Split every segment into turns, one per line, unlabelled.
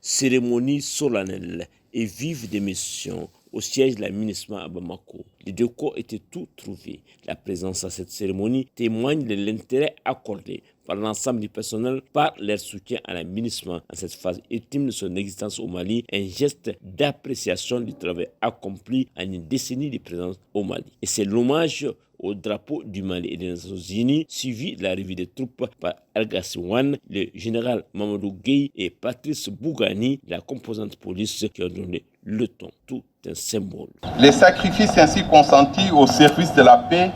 Cérémonie solennelle et vive d'émission au siège de la MINUSMA à Bamako. Les deux corps étaient tout trouvés. La présence à cette cérémonie témoigne de l'intérêt accordé par l'ensemble du personnel par leur soutien à la MINUSMA en cette phase ultime de son existence au Mali, un geste d'appréciation du travail accompli en une décennie de présence au Mali. Et c'est l'hommage au drapeau du Mali et des Nations Unies, suivi de l'arrivée des troupes par Al-Gassi Wan, le général Mamadou Gueye et Patrice Bougani, la composante police qui ont donné le ton. Tout un symbole.
Les sacrifices ainsi consentis au service de la paix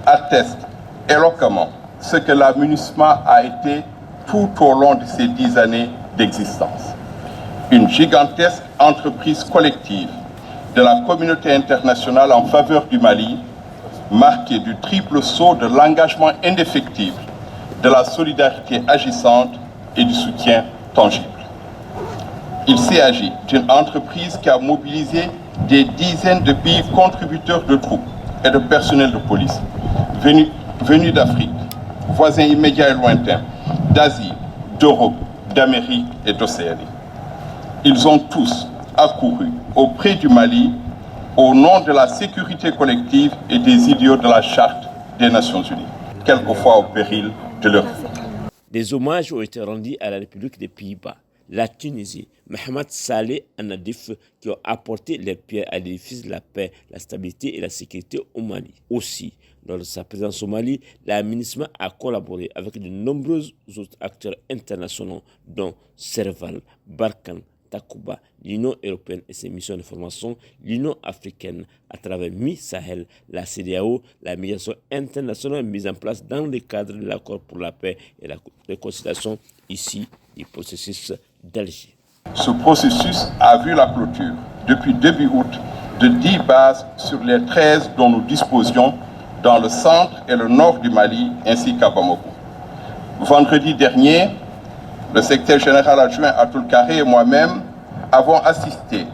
attestent éloquemment ce que la MINUSMA a été tout au long de ces 10 années d'existence. Une gigantesque entreprise collective de la communauté internationale en faveur du Mali, marquée du triple saut de l'engagement indéfectible, de la solidarité agissante et du soutien tangible. Il s'agit d'une entreprise qui a mobilisé des dizaines de pays contributeurs de troupes et de personnel de police venus d'Afrique, voisins immédiats et lointains, d'Asie, d'Europe, d'Amérique et d'Océanie. Ils ont tous accouru auprès du Mali au nom de la sécurité collective et des idéaux de la Charte des Nations Unies, quelquefois au péril de leur vie.
Des hommages ont été rendus à la République des Pays-Bas, la Tunisie, Mohamed Saleh Anadif, qui ont apporté leur pierre à l'édifice de la paix, la stabilité et la sécurité au Mali. Aussi, lors de sa présence au Mali, la MINUSMA a collaboré avec de nombreux autres acteurs internationaux, dont Serval, Barkhane, Takuba, l'Union européenne et ses missions de formation, l'Union africaine à travers Mi-Sahel, la CEDEAO, la médiation internationale mise en place dans le cadre de l'accord pour la paix et la réconciliation ici du processus d'Alger.
Ce processus a vu la clôture depuis début août de 10 bases sur les 13 dont nous disposions dans le centre et le nord du Mali ainsi qu'à Bamako. Vendredi dernier, le secrétaire général adjoint Atul Karé et moi-même avons assisté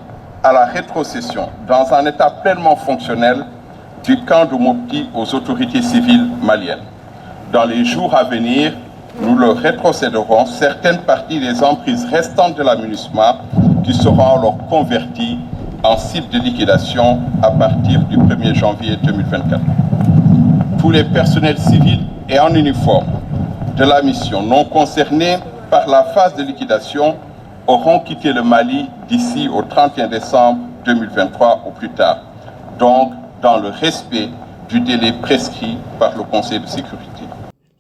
à la rétrocession dans un état pleinement fonctionnel du camp de Mopti aux autorités civiles maliennes. Dans les jours à venir, nous leur rétrocéderons certaines parties des emprises restantes de la MINUSMA qui seront alors converties en sites de liquidation à partir du 1er janvier 2024. Tous les personnels civils et en uniforme de la mission non concernés par la phase de liquidation auront quitté le Mali d'ici au 31 décembre 2023 au plus tard, donc dans le respect du délai prescrit par le Conseil de sécurité.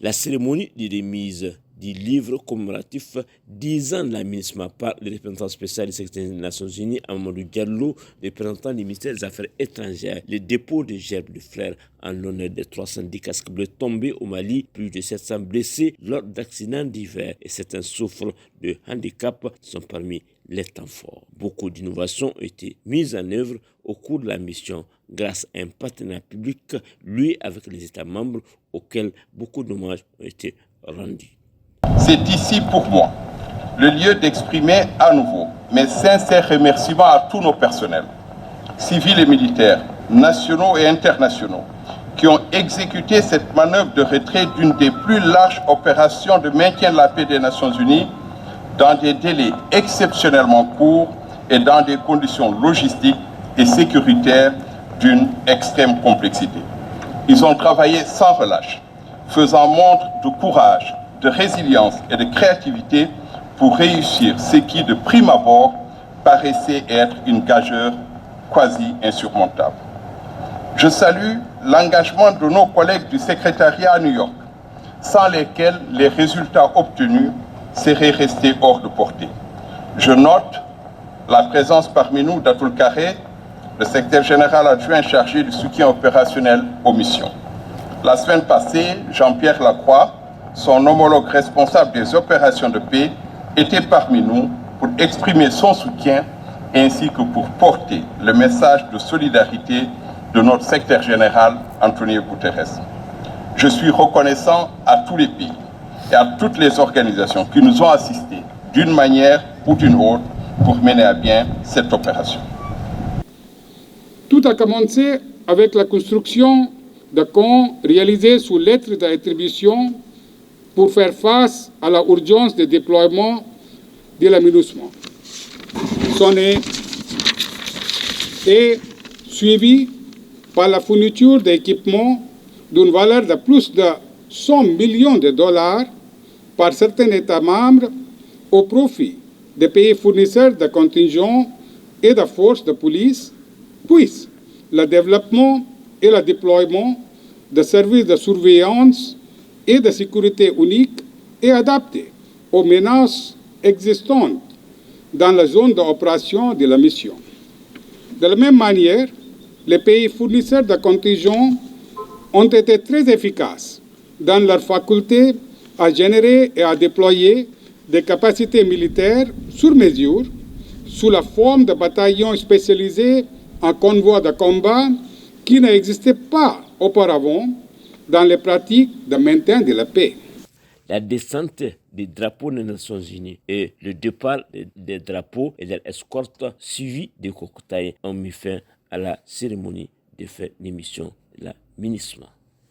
La cérémonie de remise du livre commémoratif 10 ans de la MINUSMA par le représentant spécial du secrétaire des Nations Unies, Amadou Diallo, le représentant du ministère des Affaires étrangères, le dépôt de gerbes de fleurs en l'honneur des 310 casques bleus tombés au Mali, plus de 700 blessés lors d'accidents divers et certains souffrent de handicap sont parmi les temps forts. Beaucoup d'innovations ont été mises en œuvre au cours de la mission grâce à un partenariat public lié avec les États membres auxquels beaucoup d'hommages ont été rendus.
C'est ici pour moi le lieu d'exprimer à nouveau mes sincères remerciements à tous nos personnels, civils et militaires, nationaux et internationaux, qui ont exécuté cette manœuvre de retrait d'une des plus larges opérations de maintien de la paix des Nations Unies dans des délais exceptionnellement courts et dans des conditions logistiques et sécuritaires d'une extrême complexité. Ils ont travaillé sans relâche, faisant montre de courage, de résilience et de créativité pour réussir ce qui, de prime abord, paraissait être une gageure quasi insurmontable. Je salue l'engagement de nos collègues du secrétariat à New York, sans lesquels les résultats obtenus seraient restés hors de portée. Je note la présence parmi nous d'Atul Karé, le secrétaire général adjoint chargé du soutien opérationnel aux missions. La semaine passée, Jean-Pierre Lacroix, son homologue responsable des opérations de paix, était parmi nous pour exprimer son soutien ainsi que pour porter le message de solidarité de notre secrétaire général, Antonio Guterres. Je suis reconnaissant à tous les pays et à toutes les organisations qui nous ont assistés d'une manière ou d'une autre pour mener à bien cette opération.
Tout a commencé avec la construction d'un camp réalisé sous lettre d'attribution pour faire face à la urgence de déploiement de la MINUSMA. sont nés et suivis par la fourniture d'équipements d'une valeur de plus de 100 millions de dollars par certains États membres au profit des pays fournisseurs de contingents et de forces de police, puis le développement et le déploiement de services de surveillance et de sécurité uniques et adaptés aux menaces existantes dans la zone d'opération de la mission. De la même manière, les pays fournisseurs de contingents ont été très efficaces dans leur faculté à générer et à déployer des capacités militaires sur mesure sous la forme de bataillons spécialisés en convois de combat qui n'existaient pas auparavant dans les pratiques de maintien de la paix.
La descente des drapeaux des Nations Unies et le départ des drapeaux et de l'escorte suivis des cocktails ont mis fin à la cérémonie de fin d'émission de la MINUSMA.